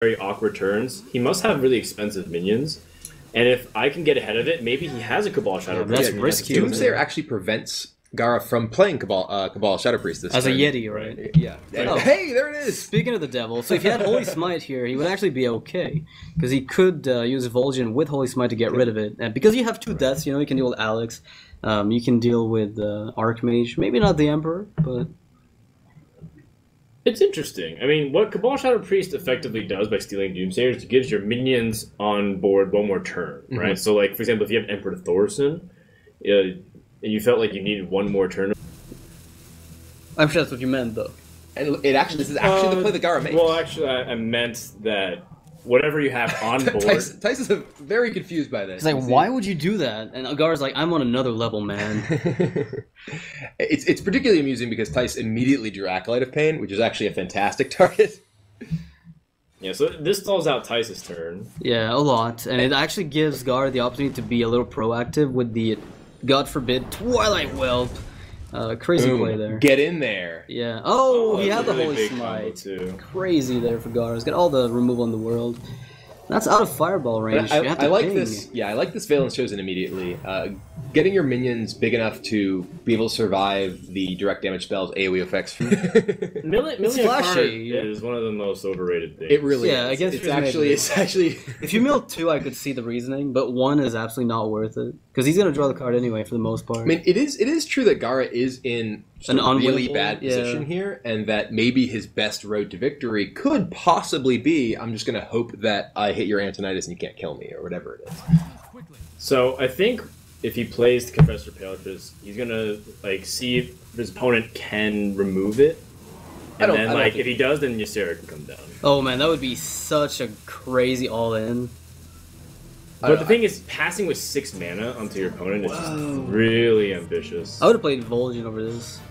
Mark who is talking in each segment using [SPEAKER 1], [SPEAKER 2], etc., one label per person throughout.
[SPEAKER 1] very awkward turns. He must have really expensive minions. And if I can get ahead of it, maybe he has a Cabal Shadow Priest.
[SPEAKER 2] That's risky.
[SPEAKER 3] Doomsayer actually prevents Gaara from playing Cabal Shadow Priest this
[SPEAKER 2] as
[SPEAKER 3] turn.
[SPEAKER 2] a Yeti, right?
[SPEAKER 3] Yeah.
[SPEAKER 2] Oh.
[SPEAKER 3] Hey, there it is!
[SPEAKER 2] Speaking of the devil, so if he had Holy Smite here, he would actually be okay. Because he could use Vol'jin with Holy Smite to get rid of it. And because you have 2 deaths, you know, you can deal with Alex. You can deal with Archmage. Maybe not the Emperor, but...
[SPEAKER 1] It's interesting. I mean, what Cabal Shadow Priest effectively does by stealing Doomsayer is it gives your minions on board one more turn, right? So, like, for example, if you have Emperor Thorson, and you felt like you needed one more turn...
[SPEAKER 2] I'm sure that's what you meant, though.
[SPEAKER 3] And this is actually the play that Gaara makes.
[SPEAKER 1] Well, actually, I meant that whatever you have on board...
[SPEAKER 3] Thijs is very confused by this.
[SPEAKER 2] He's like, why would you do that? And Gaara's like, I'm on another level, man.
[SPEAKER 3] It's particularly amusing because Thijs immediately drew Acolyte of Pain, which is actually a fantastic target.
[SPEAKER 1] Yeah, so this stalls out Thijs' turn.
[SPEAKER 2] Yeah, a lot. And it actually gives Gaara the opportunity to be a little proactive with the, God forbid, Twilight Whelp. Crazy play there.
[SPEAKER 3] Get in there.
[SPEAKER 2] Yeah. Oh, he had the
[SPEAKER 1] really
[SPEAKER 2] Holy
[SPEAKER 1] big combo,
[SPEAKER 2] Smite.
[SPEAKER 1] too.
[SPEAKER 2] Crazy there for Gaara. He's got all the removal in the world. That's out of Fireball range.
[SPEAKER 3] I like this. Yeah, I like this Valence Chosen immediately. Getting your minions big enough to be able to survive the direct damage spells, AoE effects.
[SPEAKER 1] Million
[SPEAKER 2] flashy,
[SPEAKER 1] is one of the most overrated things.
[SPEAKER 3] It really
[SPEAKER 2] Yeah,
[SPEAKER 3] is.
[SPEAKER 2] I guess
[SPEAKER 3] It's actually...
[SPEAKER 2] If you mill 2, I could see the reasoning, but 1 is absolutely not worth it. Because he's going to draw the card anyway, for the most part.
[SPEAKER 3] I mean, it is true that Gaara is in a really bad position here, and that maybe his best road to victory could possibly be, I'm just going to hope that I hit your Antonidas and you can't kill me, or whatever it is.
[SPEAKER 1] So I think if he plays the Confessor Paletrus, he's gonna like see if his opponent can remove it, and then like if he does, then Ysera can come down.
[SPEAKER 2] Oh man, that would be such a crazy all-in.
[SPEAKER 1] But the thing is, passing with 6 mana onto your opponent is just really ambitious.
[SPEAKER 2] I would have played Vol'jin over this.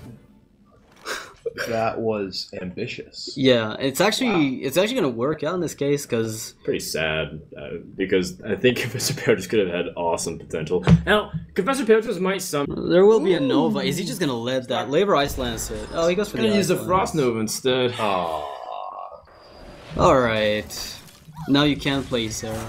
[SPEAKER 3] That was ambitious.
[SPEAKER 2] Yeah, it's actually going to work out in this case because
[SPEAKER 1] Pretty sad, because I think Confessor Paletrus could have had awesome potential. Now, Confessor Paletrus might
[SPEAKER 2] there will be a Nova. Is he just going to let that Labor Ice Lance hit? Oh, he goes for the
[SPEAKER 1] use the
[SPEAKER 2] Ice
[SPEAKER 1] Frost
[SPEAKER 2] Lance.
[SPEAKER 1] Nova instead.
[SPEAKER 2] Alright. Now you can play Ysera.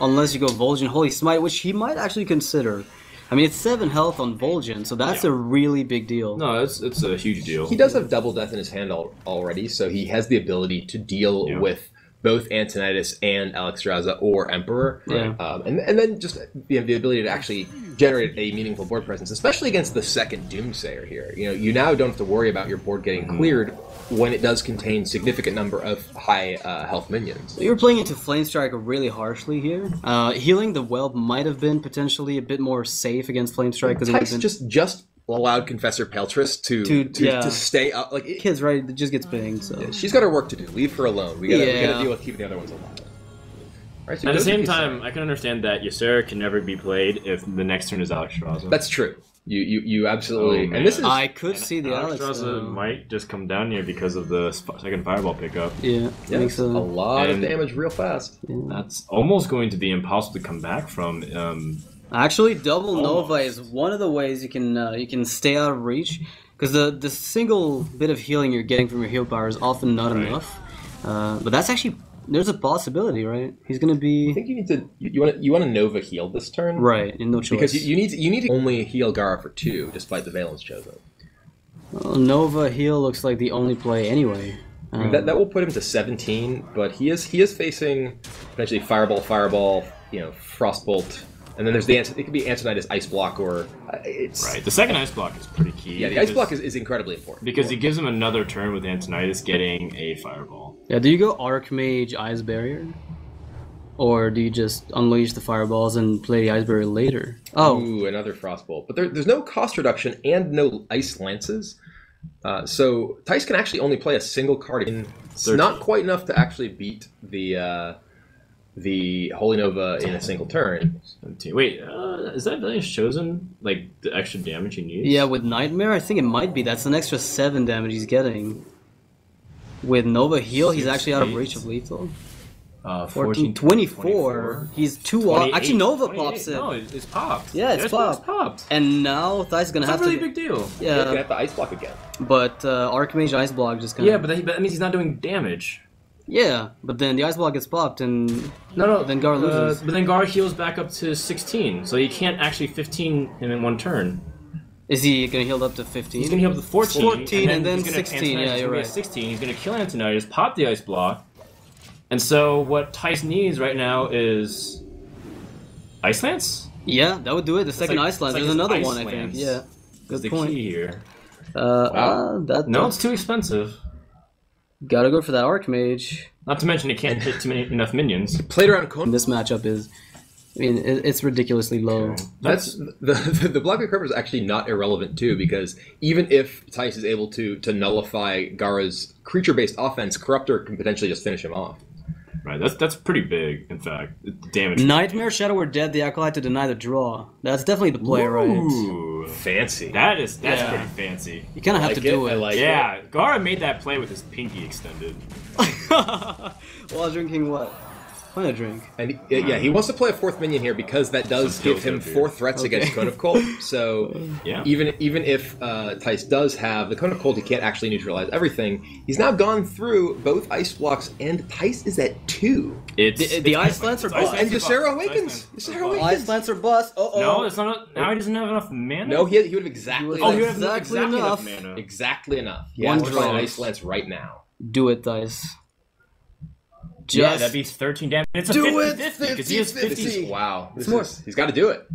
[SPEAKER 2] Unless you go Vol'jin Holy Smite, which he might actually consider. I mean, it's 7 health on Vol'jin, so that's a really big deal.
[SPEAKER 1] No, it's a huge deal.
[SPEAKER 3] He does have double death in his hand already, so he has the ability to deal with both Antonidas and Alexstrasza or Emperor.
[SPEAKER 2] Yeah.
[SPEAKER 3] And then just the ability to actually generate a meaningful board presence, especially against the second Doomsayer here. You know, you now don't have to worry about your board getting cleared when it does contain significant number of high health minions.
[SPEAKER 2] You're playing into Flamestrike really harshly here. Healing the Whelp might have been potentially a bit more safe against Flamestrike because
[SPEAKER 3] Thijs just allowed Confessor Paletrus to stay up. Like
[SPEAKER 2] Kid's right, it just gets banged. So
[SPEAKER 3] she's got her work to do. Leave her alone. We gotta deal with keeping the other ones alive. Right, so
[SPEAKER 1] at the same time, I can understand that Ysera can never be played if the next turn is Alexstrasza.
[SPEAKER 3] That's true. You absolutely. And this is.
[SPEAKER 2] I could see the
[SPEAKER 1] Alexstrasza might just come down here because of the second Fireball pickup.
[SPEAKER 2] Yeah,
[SPEAKER 3] makes a lot of damage real fast.
[SPEAKER 2] Yeah.
[SPEAKER 1] That's almost going to be impossible to come back from.
[SPEAKER 2] Actually, double Nova is one of the ways you can stay out of reach, because the single bit of healing you're getting from your heal power is often not enough. But that's actually, there's a possibility, right? He's gonna be.
[SPEAKER 3] I think you need to you want to Nova heal this turn,
[SPEAKER 2] right? In no choice,
[SPEAKER 3] because you need to only heal Gaara for 2, despite the Valence Chosen.
[SPEAKER 2] Well, Nova heal looks like the only play anyway.
[SPEAKER 3] That will put him to 17, but he is facing potentially Fireball, Frostbolt. And then there's it could be Antonidas Ice Block, or it's...
[SPEAKER 1] Right, the second Ice Block is pretty key.
[SPEAKER 3] Yeah, the Ice Block is incredibly important.
[SPEAKER 1] Because it gives him another turn with Antonidas getting a Fireball.
[SPEAKER 2] Yeah, do you go Archmage Ice Barrier? Or do you just unleash the Fireballs and play the Ice Barrier later? Oh.
[SPEAKER 3] Ooh, another Frostbolt. But there's no cost reduction and no Ice Lances. So Thijs can actually only play a single card. It's not quite enough to actually beat the Holy Nova in a single turn.
[SPEAKER 1] 17. Wait, is that Valence Chosen like the extra damage he needs?
[SPEAKER 2] Yeah, with Nightmare, I think it might be. That's an extra 7 damage he's getting. With Nova Heal, he's actually out of reach of lethal.
[SPEAKER 1] 14,
[SPEAKER 2] 24. He's 2 off. Actually, Nova pops it.
[SPEAKER 1] No, it's popped.
[SPEAKER 2] Yeah, it's popped. And now Thijs is gonna have
[SPEAKER 1] to. That's a really big deal.
[SPEAKER 3] Yeah, he's gonna have to Ice Block again.
[SPEAKER 2] But Archmage Ice Block just gonna.
[SPEAKER 1] Yeah, but that means he's not doing damage.
[SPEAKER 2] Yeah, but then the ice block gets popped and
[SPEAKER 1] No.
[SPEAKER 2] then Gaara loses.
[SPEAKER 1] But then Gaara heals back up to 16, so you can't actually 15 him in one turn.
[SPEAKER 2] Is he gonna heal up to 15?
[SPEAKER 1] He's gonna heal up to 14.
[SPEAKER 2] 14 and then
[SPEAKER 1] he's gonna-
[SPEAKER 2] 16. Yeah,
[SPEAKER 1] he's
[SPEAKER 2] you're
[SPEAKER 1] gonna
[SPEAKER 2] right.
[SPEAKER 1] get 16. He's gonna kill Antonidas, pop the ice block, and so what Thijs needs right now is Ice Lance.
[SPEAKER 2] Yeah, that would do it. The second
[SPEAKER 1] like-
[SPEAKER 2] Ice Lance.
[SPEAKER 1] it's like
[SPEAKER 2] There's
[SPEAKER 1] his
[SPEAKER 2] another
[SPEAKER 1] Ice
[SPEAKER 2] one, I think.
[SPEAKER 1] Lance.
[SPEAKER 2] Yeah.
[SPEAKER 1] Is
[SPEAKER 2] Good
[SPEAKER 1] the
[SPEAKER 2] point.
[SPEAKER 1] key here.
[SPEAKER 2] That
[SPEAKER 1] No, it's too expensive.
[SPEAKER 2] gotta go for that Archmage.
[SPEAKER 1] Not to mention it can't hit enough minions.
[SPEAKER 3] Played around Cone.
[SPEAKER 2] This matchup is, I mean, it's ridiculously low.
[SPEAKER 3] That's the Block of Corruptor is actually not irrelevant too, because even if Thijs is able to nullify Gaara's creature-based offense, Corruptor can potentially just finish him off.
[SPEAKER 1] Right, that's pretty big. In fact, damage.
[SPEAKER 2] Nightmare, Shadow, or Dead, the Acolyte to deny the draw. That's definitely the play, right?
[SPEAKER 1] Ooh,
[SPEAKER 3] Fancy.
[SPEAKER 1] that's
[SPEAKER 2] Yeah.
[SPEAKER 1] pretty fancy.
[SPEAKER 2] You kind of have to do it.
[SPEAKER 3] I like
[SPEAKER 1] Yeah, Gaara made that play with his pinky extended.
[SPEAKER 2] While drinking what? Find a drink.
[SPEAKER 3] And he wants to play a fourth minion here because that does
[SPEAKER 1] Some
[SPEAKER 3] give him
[SPEAKER 1] Tilted
[SPEAKER 3] 4 threats
[SPEAKER 2] Okay.
[SPEAKER 3] against Cone of Cold. So
[SPEAKER 1] Yeah.
[SPEAKER 3] even if Thijs does have the Cone of Cold, he can't actually neutralize everything. He's now gone through both ice blocks, and Thijs is at 2.
[SPEAKER 2] The Ice Lance are
[SPEAKER 1] It's
[SPEAKER 2] both.
[SPEAKER 1] Ice
[SPEAKER 3] And
[SPEAKER 1] Lance
[SPEAKER 3] Ysera
[SPEAKER 1] buff.
[SPEAKER 3] Awakens.
[SPEAKER 1] Ice
[SPEAKER 3] Ysera
[SPEAKER 1] Lance buff.
[SPEAKER 3] Awakens.
[SPEAKER 2] Ice Lance or bust.
[SPEAKER 1] No, it's not. Now he doesn't have enough mana.
[SPEAKER 3] No, he would have exactly.
[SPEAKER 1] Oh, he would
[SPEAKER 3] enough.
[SPEAKER 1] have
[SPEAKER 2] Exactly
[SPEAKER 1] exactly
[SPEAKER 2] enough.
[SPEAKER 1] enough mana.
[SPEAKER 3] Exactly enough. He
[SPEAKER 2] One
[SPEAKER 3] has to play
[SPEAKER 2] draw.
[SPEAKER 3] an Ice Lance right now.
[SPEAKER 2] Do it, Dice.
[SPEAKER 1] Yeah, that'd be 13 damage. It's a
[SPEAKER 2] Do
[SPEAKER 1] 50-50
[SPEAKER 2] it!
[SPEAKER 1] because he has 50.
[SPEAKER 3] 50. Wow.
[SPEAKER 2] more.
[SPEAKER 3] He's got to do it.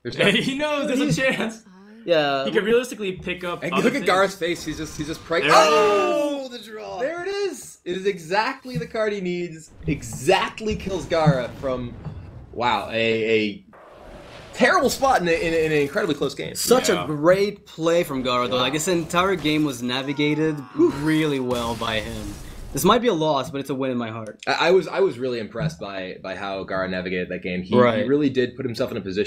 [SPEAKER 3] There's no-
[SPEAKER 1] He knows there's a chance.
[SPEAKER 2] Yeah.
[SPEAKER 1] He could realistically pick up.
[SPEAKER 3] And
[SPEAKER 1] other
[SPEAKER 3] look at
[SPEAKER 1] things.
[SPEAKER 3] Gaara's face. He's just praying.
[SPEAKER 1] There it
[SPEAKER 3] Oh,
[SPEAKER 2] the draw.
[SPEAKER 3] there it is. It is exactly the card he needs. Exactly kills Gaara from, wow, a terrible spot in an incredibly close game.
[SPEAKER 2] Such
[SPEAKER 1] Yeah.
[SPEAKER 2] a great play from Gaara, though. Like, this entire game was navigated really well by him. This might be a loss, but it's a win in my heart.
[SPEAKER 3] I was really impressed by how Gaara navigated that game. He
[SPEAKER 2] Right.
[SPEAKER 3] really did put himself in a position